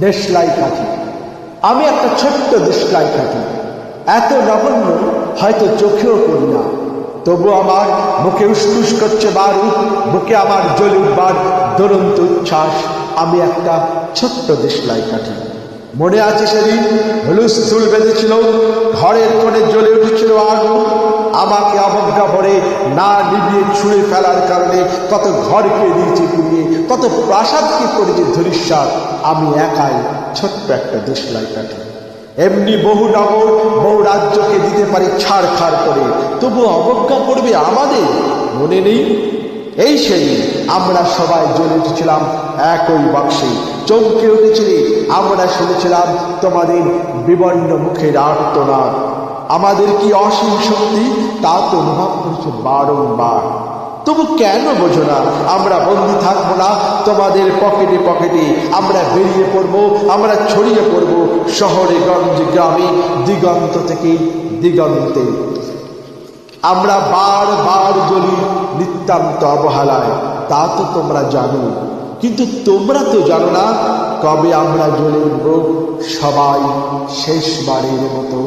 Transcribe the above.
দেশলাই কাঠি। আমি একটা ছোট্ট দেশলাই কাঠি, এত নগণ্য হয়তো চোখেও করি না, তবু আমার মুখে উসকুস করছে বারুদ, বুকে আমার জ্বলে উঠবার দুরন্ত উচ্ছ্বাস। আমি একটা ছোট্ট দেশলাই কাঠি। মনে আছে সেদিন হুলস্থুল বেঁধেছিল, ঘরের কোণে জ্বলে উঠেছিল আগুন, আমাকে অবজ্ঞা ভরে না নিভিয়ে ছুঁড়ে ফেলার কারণে কত ঘরকে দিয়েছে পুড়িয়ে, কত প্রাসাদকে করেছে ধূলিসাৎ। আমি একাই ছোট্ট একটা দেশলাই কাঠি। এমনি বহু নগর বহু রাজ্যকে দিতে পারি ছাড়খাড় করে, তবু অবজ্ঞা করবে আমাদের। মনে নেই এই সেই আমরা সবাই জ্বলে উঠেছিলাম একই বাক্সে, চমকে উঠেছিলে আমরা শুনেছিলাম তোমাদের বিবর্ণ মুখের আর্তনাদ। আমাদের কি অসীম শক্তি তা তো অনুভব করেছে বারংবার, তবু কেন বোঝো না আমরা বন্দী থাকবো না তোমাদের পকেটে পকেটে। আমরা বেরিয়ে পড়বো, আমরা ছড়িয়ে পড়বো শহরে গঞ্জে গ্রামে, দিগন্ত থেকে দিগন্তে। আমরা বারবার জ্বলি নিতান্ত অবহেলায়, তা তো তোমরা জানো, কিন্তু তোমরা তো জানো না কবে আমরা জ্বলে উঠব সবাই শেষবারের মতো।